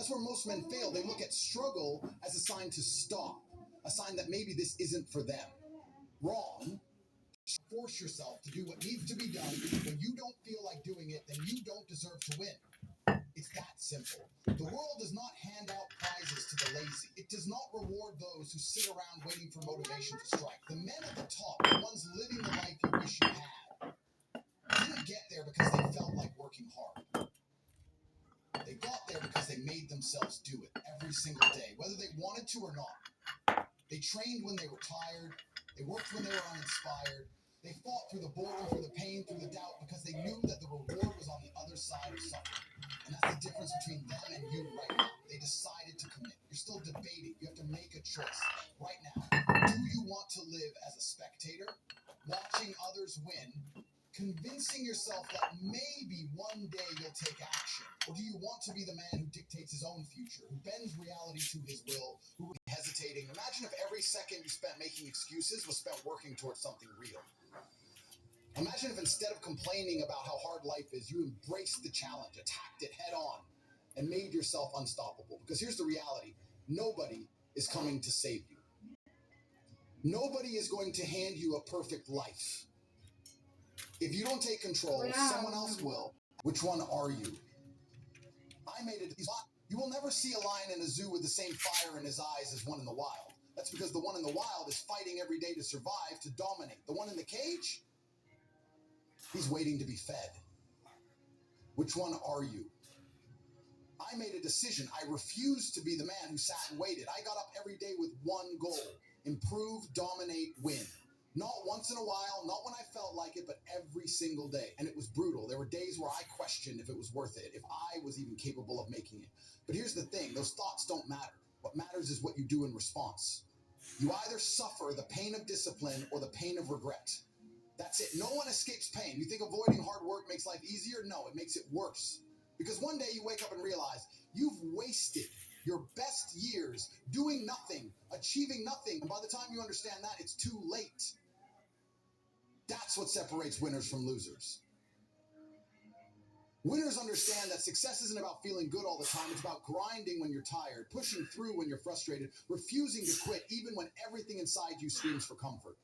That's where most men fail. They look at struggle as a sign to stop, a sign that maybe this isn't for them. Wrong. Force yourself to do what needs to be done. When you don't feel like doing it, then you don't deserve to win. It's that simple. The world does not hand out prizes to the lazy. It does not reward those who sit around waiting for motivation to strike. The men at the top, the ones living the life you wish you had, didn't get there because they felt like working hard. They got there because they made themselves do it every single day, whether they wanted to or not. They trained when they were tired. They worked when they were uninspired. They fought through the boredom, through the pain, through the doubt, because they knew that the reward was on the other side of suffering. And that's the difference between them and you right now. They decided to commit. You're still debating. You have to make a choice right now. Do you want to live as a spectator, watching others win, convincing yourself that maybe one day you'll take action? Or do you want to be the man who dictates his own future, who bends reality to his will, who is hesitating? Imagine if every second you spent making excuses was spent working towards something real. Imagine if instead of complaining about how hard life is, you embraced the challenge, attacked it head on, and made yourself unstoppable. Because here's the reality. Nobody is coming to save you. Nobody is going to hand you a perfect life. If you don't take control, someone else will. Which one are you? I made it. You will never see a lion in a zoo with the same fire in his eyes as one in the wild. That's because the one in the wild is fighting every day to survive, to dominate. The one in the cage, he's waiting to be fed. Which one are you? I made a decision. I refused to be the man who sat and waited. I got up every day with one goal: improve, dominate, win. Not once in a while, not when I felt like it, but every single day. And it was brutal. There were days where I questioned if it was worth it, if I was even capable of making it. But here's the thing, those thoughts don't matter. What matters is what you do in response. You either suffer the pain of discipline or the pain of regret. That's it. No one escapes pain. You think avoiding hard work makes life easier? No, it makes it worse. Because one day you wake up and realize you've wasted your best years doing nothing, achieving nothing. And by the time you understand that, it's too late. That's what separates winners from losers. Winners understand that success isn't about feeling good all the time. It's about grinding when you're tired, pushing through when you're frustrated, refusing to quit even when everything inside you screams for comfort.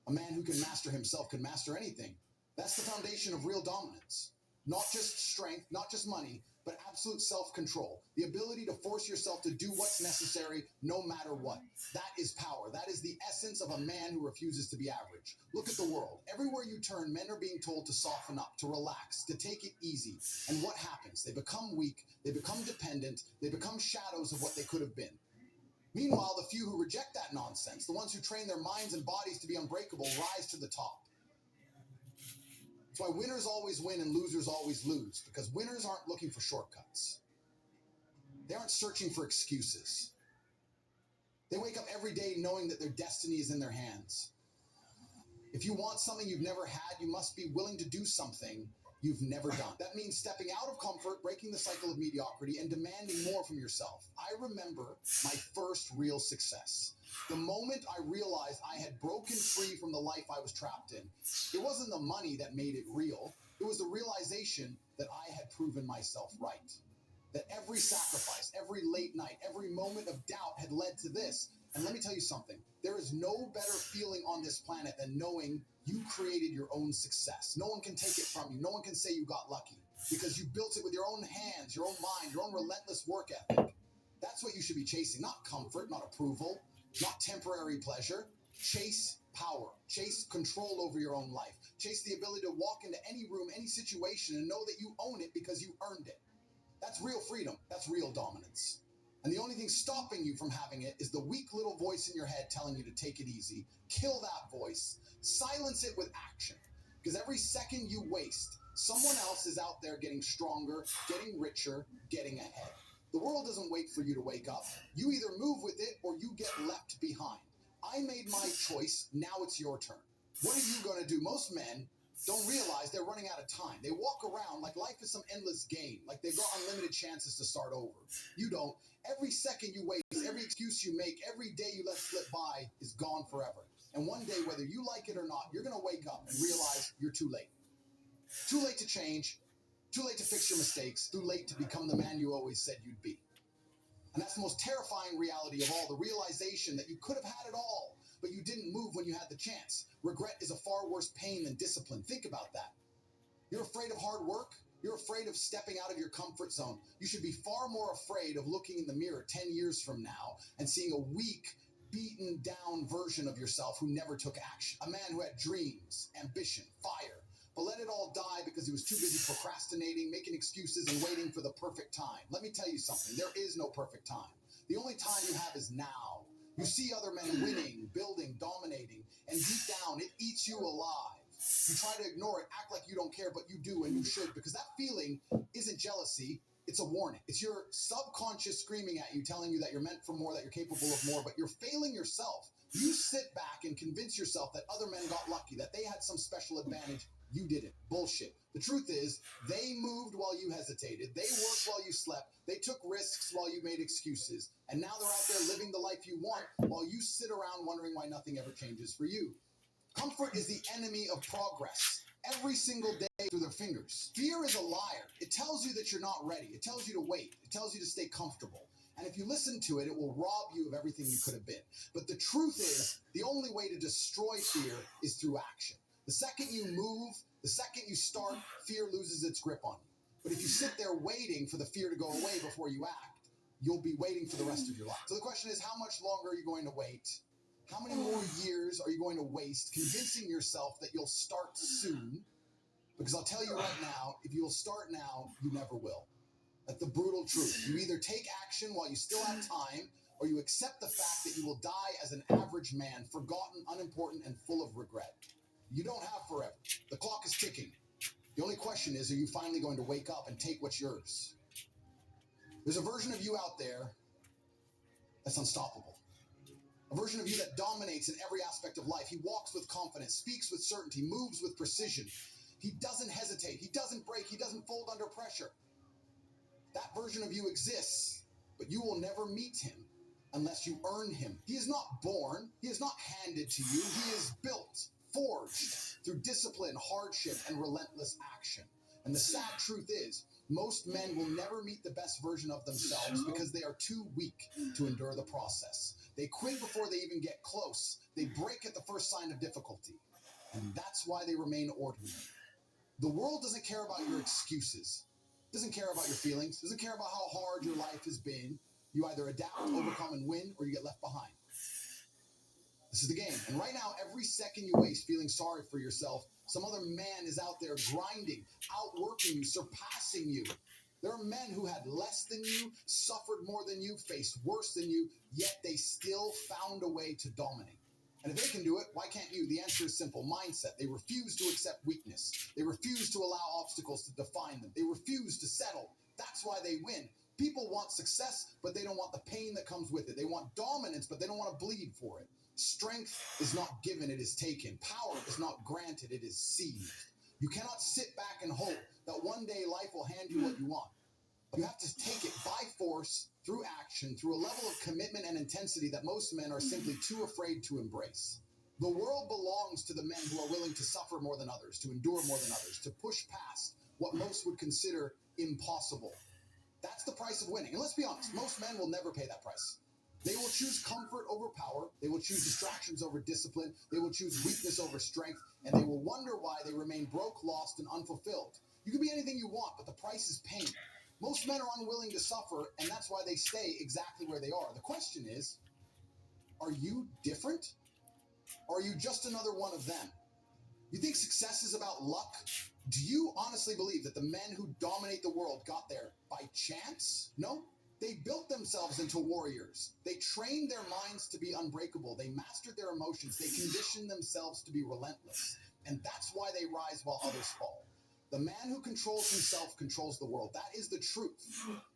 A man who can master himself can master anything. That's the foundation of real dominance. Not just strength, not just money, but absolute self-control. The ability to force yourself to do what's necessary no matter what. That is power. That is the essence of a man who refuses to be average. Look at the world. Everywhere you turn, men are being told to soften up, to relax, to take it easy. And what happens? They become weak, they become dependent, they become shadows of what they could have been. Meanwhile, the few who reject that nonsense, the ones who train their minds and bodies to be unbreakable, rise to the top. That's why winners always win and losers always lose, because winners aren't looking for shortcuts. They aren't searching for excuses. They wake up every day knowing that their destiny is in their hands. If you want something you've never had, you must be willing to do something you've never done. That means stepping out of comfort, breaking the cycle of mediocrity, and demanding more from yourself. I remember my first real success. The moment I realized I had broken free from the life I was trapped in. It wasn't the money that made it real. It was the realization that I had proven myself right. That every sacrifice, every late night, every moment of doubt had led to this. And let me tell you something. There is no better feeling on this planet than knowing you created your own success. No one can take it from you. No one can say you got lucky because you built it with your own hands, your own mind, your own relentless work ethic. That's what you should be chasing. Not comfort, not approval, not temporary pleasure. Chase power. Chase control over your own life. Chase the ability to walk into any room, any situation, and know that you own it because you earned it. That's real freedom. That's real dominance. And the only thing stopping you from having it is the weak little voice in your head telling you to take it easy. Kill that voice. Silence it with action. Because every second you waste, someone else is out there getting stronger, getting richer, getting ahead. The world doesn't wait for you to wake up. You either move with it or you get left behind. I made my choice. Now it's your turn. What are you going to do? Most men don't realize they're running out of time. They walk around like life is some endless game, like they've got unlimited chances to start over. You don't. Every second you waste, every excuse you make, every day you let slip by is gone forever. And one day, whether you like it or not, you're going to wake up and realize you're too late. Too late to change, too late to fix your mistakes, too late to become the man you always said you'd be. And that's the most terrifying reality of all, the realization that you could have had it all, but you didn't move when you had the chance. Regret is a far worse pain than discipline. Think about that. You're afraid of hard work? You're afraid of stepping out of your comfort zone. You should be far more afraid of looking in the mirror 10 years from now and seeing a weak, beaten down version of yourself who never took action. A man who had dreams, ambition, fire, but let it all die because he was too busy procrastinating, making excuses, and waiting for the perfect time. Let me tell you something. There is no perfect time. The only time you have is now. You see other men winning, building, dominating, and deep down, it eats you alive. You try to ignore it, act like you don't care, but you do, and you should, because that feeling isn't jealousy, it's a warning. It's your subconscious screaming at you, telling you that you're meant for more, that you're capable of more, but you're failing yourself. You sit back and convince yourself that other men got lucky, that they had some special advantage. You didn't. Bullshit. The truth is, they moved while you hesitated. They worked while you slept. They took risks while you made excuses. And now they're out there living the life you want while you sit around wondering why nothing ever changes for you. Comfort is the enemy of progress. Every single day through their fingers. Fear is a liar. It tells you that you're not ready. It tells you to wait. It tells you to stay comfortable. And if you listen to it, it will rob you of everything you could have been. But the truth is, the only way to destroy fear is through action. The second you move, the second you start, fear loses its grip on you. But if you sit there waiting for the fear to go away before you act, you'll be waiting for the rest of your life. So the question is, how much longer are you going to wait? How many more years are you going to waste convincing yourself that you'll start soon? Because I'll tell you right now, if you'll start now, you never will. That's the brutal truth. You either take action while you still have time, or you accept the fact that you will die as an average man, forgotten, unimportant, and full of regret. You don't have forever. The clock is ticking. The only question is, are you finally going to wake up and take what's yours? There's a version of you out there that's unstoppable. A version of you that dominates in every aspect of life. He walks with confidence, speaks with certainty, moves with precision. He doesn't hesitate. He doesn't break. He doesn't fold under pressure. That version of you exists, but you will never meet him unless you earn him. He is not born. He is not handed to you. He is built, forged through discipline, hardship, and relentless action. And the sad truth is, most men will never meet the best version of themselves because they are too weak to endure the process. They quit before they even get close. They break at the first sign of difficulty. And that's why they remain ordinary. The world doesn't care about your excuses. Doesn't care about your feelings. Doesn't care about how hard your life has been. You either adapt, overcome, and win, or you get left behind. This is the game. And right now, every second you waste feeling sorry for yourself, some other man is out there grinding, outworking you, surpassing you. There are men who had less than you, suffered more than you, faced worse than you, yet they still found a way to dominate. And if they can do it, why can't you? The answer is simple: mindset. They refuse to accept weakness. They refuse to allow obstacles to define them. They refuse to settle. That's why they win. People want success, but they don't want the pain that comes with it. They want dominance, but they don't want to bleed for it. Strength is not given, it is taken. Power is not granted, it is seized. You cannot sit back and hope that one day life will hand you what you want. You have to take it by force, through action, through a level of commitment and intensity that most men are simply too afraid to embrace. The world belongs to the men who are willing to suffer more than others, to endure more than others, to push past what most would consider impossible. That's the price of winning. And let's be honest, most men will never pay that price. They will choose comfort over power. They will choose distractions over discipline. They will choose weakness over strength. And they will wonder why they remain broke, lost, and unfulfilled. You can be anything you want, but the price is pain. Most men are unwilling to suffer, and that's why they stay exactly where they are. The question is, are you different? Or are you just another one of them? You think success is about luck? Do you honestly believe that the men who dominate the world got there by chance? No. They built themselves into warriors. They trained their minds to be unbreakable. They mastered their emotions. They conditioned themselves to be relentless. And that's why they rise while others fall. The man who controls himself controls the world. That is the truth.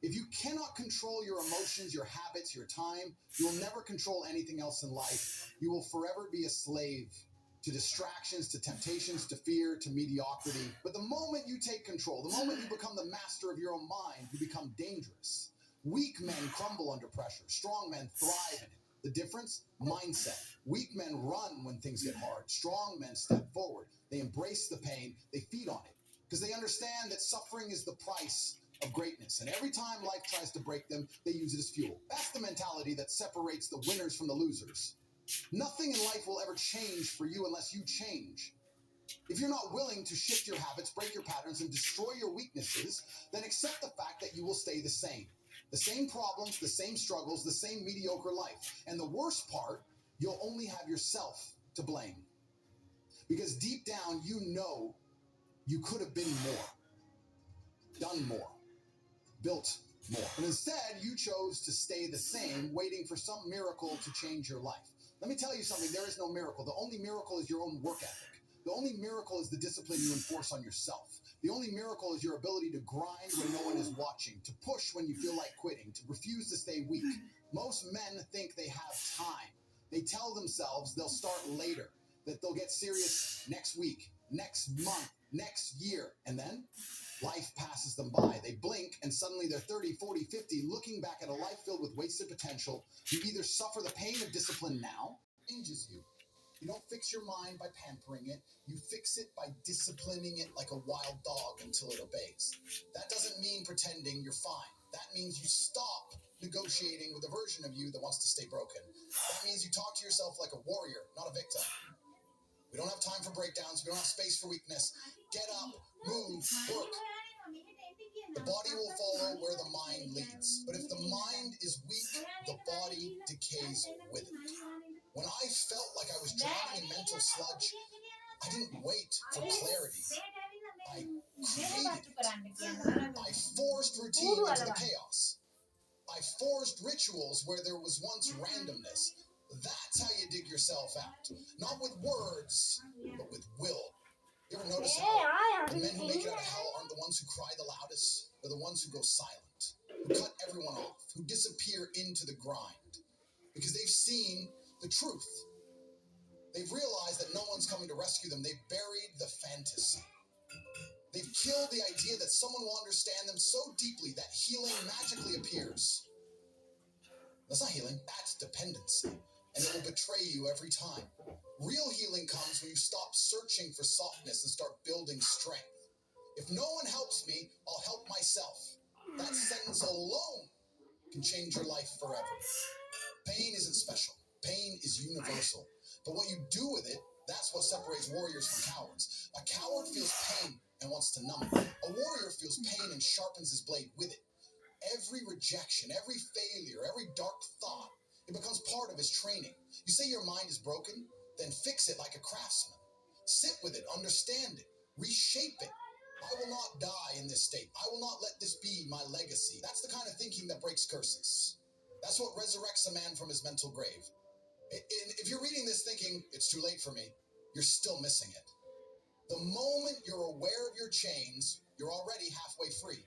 If you cannot control your emotions, your habits, your time, you will never control anything else in life. You will forever be a slave to distractions, to temptations, to fear, to mediocrity. But the moment you take control, the moment you become the master of your own mind, you become dangerous. Weak men crumble under pressure. Strong men thrive in it. The difference? Mindset. Weak men run when things get hard. Strong men step forward. They embrace the pain. They feed on it. Because they understand that suffering is the price of greatness. And every time life tries to break them, they use it as fuel. That's the mentality that separates the winners from the losers. Nothing in life will ever change for you unless you change. If you're not willing to shift your habits, break your patterns, and destroy your weaknesses, then accept the fact that you will stay the same. The same problems, the same struggles, the same mediocre life. And the worst part, you'll only have yourself to blame. Because deep down, you know you could have been more, done more, built more. But instead, you chose to stay the same, waiting for some miracle to change your life. Let me tell you something, there is no miracle. The only miracle is your own work ethic. The only miracle is the discipline you enforce on yourself. The only miracle is your ability to grind when no one is watching, to push when you feel like quitting, to refuse to stay weak. Most men think they have time. They tell themselves they'll start later, that they'll get serious next week, next month, next year. And then life passes them by. They blink and suddenly they're 30, 40, 50, looking back at a life filled with wasted potential. You either suffer the pain of discipline now, changes you. You don't fix your mind by pampering it. You fix it by disciplining it like a wild dog until it obeys. That doesn't mean pretending you're fine. That means you stop negotiating with a version of you that wants to stay broken. That means you talk to yourself like a warrior, not a victim. We don't have time for breakdowns. We don't have space for weakness. Get up, move, work. The body will follow where the mind leads. But if the mind is weak, the body decays with it. When I felt like I was drowning in mental sludge, I didn't wait for clarity. I created it. I forced routine into the chaos. I forced rituals where there was once randomness. That's how you dig yourself out. Not with words, but with will. You ever notice how the men who make it out of hell aren't the ones who cry the loudest? They're the ones who go silent, who cut everyone off, who disappear into the grind. Because they've seen the truth. They've realized that no one's coming to rescue them. They've buried the fantasy. They've killed the idea that someone will understand them so deeply that healing magically appears. That's not healing, that's dependency. And it will betray you every time. Real healing comes when you stop searching for softness and start building strength. If no one helps me, I'll help myself. That sentence alone can change your life forever. Pain isn't special. Pain is universal. But what you do with it, that's what separates warriors from cowards. A coward feels pain and wants to numb it. A warrior feels pain and sharpens his blade with it. Every rejection, every failure, every dark thought, it becomes part of his training. You say your mind is broken, then fix it like a craftsman. Sit with it, understand it, reshape it. I will not die in this state. I will not let this be my legacy. That's the kind of thinking that breaks curses. That's what resurrects a man from his mental grave. If you're reading this thinking, it's too late for me, you're still missing it. The moment you're aware of your chains, you're already halfway free.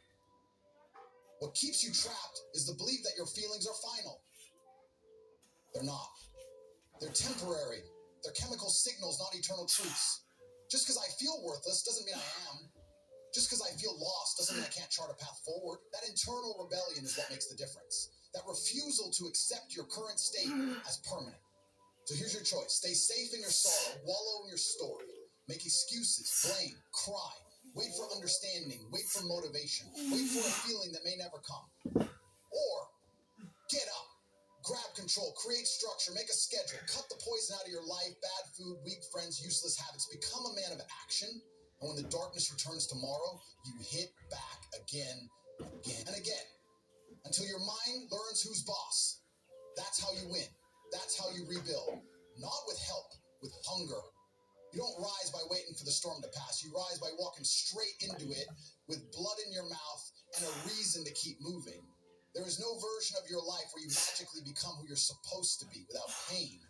What keeps you trapped is the belief that your feelings are final. They're not. They're temporary. They're chemical signals, not eternal truths. Just because I feel worthless doesn't mean I am. Just because I feel lost doesn't mean I can't chart a path forward. That internal rebellion is what makes the difference. That refusal to accept your current state as permanent. So here's your choice. Stay safe in your sorrow, wallow in your story, make excuses, blame, cry, wait for understanding, wait for motivation, wait for a feeling that may never come. Or get up, grab control, create structure, make a schedule, cut the poison out of your life, bad food, weak friends, useless habits, become a man of action. And when the darkness returns tomorrow, you hit back again, again, and again, until your mind learns who's boss. That's how you win. That's how you rebuild. Not with help, with hunger. You don't rise by waiting for the storm to pass. You rise by walking straight into it with blood in your mouth and a reason to keep moving. There is no version of your life where you magically become who you're supposed to be without pain.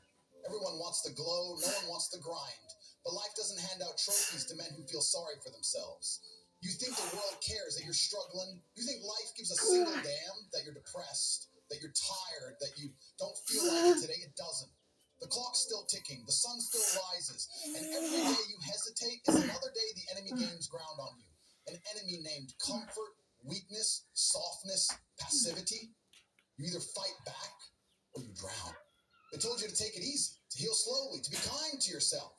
Everyone wants the glow, no one wants the grind. But life doesn't hand out trophies to men who feel sorry for themselves. You think the world cares that you're struggling? You think life gives a single damn that you're depressed, that you're tired, that you don't feel like it today? It doesn't. The clock's still ticking, the sun still rises, and every day you hesitate is another day the enemy gains ground on you. An enemy named comfort, weakness, softness, passivity. You either fight back or you drown. They told you to take it easy, to heal slowly, to be kind to yourself.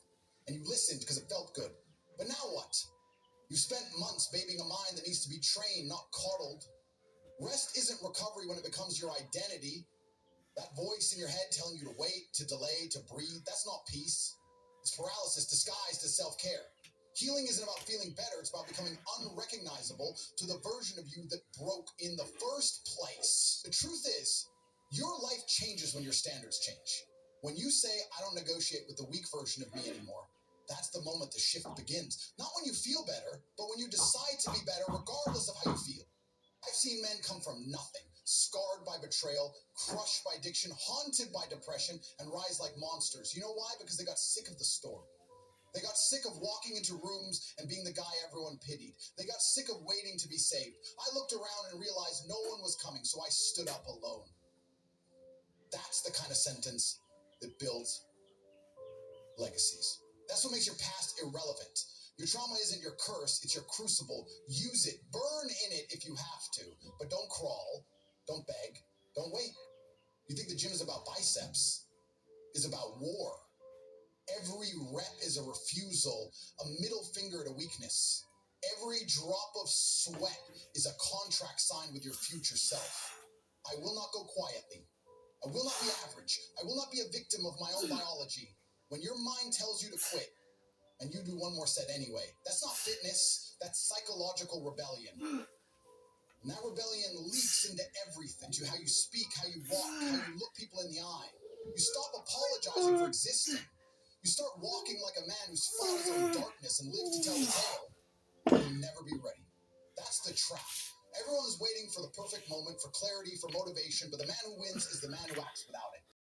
And you listened because it felt good. But now what? You've spent months babying a mind that needs to be trained, not coddled. Rest isn't recovery when it becomes your identity. That voice in your head telling you to wait, to delay, to breathe, that's not peace. It's paralysis disguised as self-care. Healing isn't about feeling better, it's about becoming unrecognizable to the version of you that broke in the first place. The truth is, your life changes when your standards change. When you say, I don't negotiate with the weak version of me anymore, that's the moment the shift begins. Not when you feel better, but when you decide to be better regardless of how you feel. I've seen men come from nothing, scarred by betrayal, crushed by addiction, haunted by depression, and rise like monsters. You know why? Because they got sick of the story. They got sick of walking into rooms and being the guy everyone pitied. They got sick of waiting to be saved. I looked around and realized no one was coming, so I stood up alone. That's the kind of sentence that builds legacies. That's what makes your past irrelevant. Your trauma isn't your curse, it's your crucible. Use it, burn in it if you have to, but don't crawl, don't beg, don't wait. You think the gym is about biceps? It's about war. Every rep is a refusal, a middle finger to weakness. Every drop of sweat is a contract signed with your future self. I will not go quietly. I will not be average. I will not be a victim of my own biology. When your mind tells you to quit, and you do one more set anyway, that's not fitness, that's psychological rebellion. And that rebellion leaks into everything, to how you speak, how you walk, how you look people in the eye. You stop apologizing for existing. You start walking like a man who's fought his own darkness and lived to tell the tale. You'll never be ready. That's the trap. Everyone is waiting for the perfect moment, for clarity, for motivation, but the man who wins is the man who acts without it.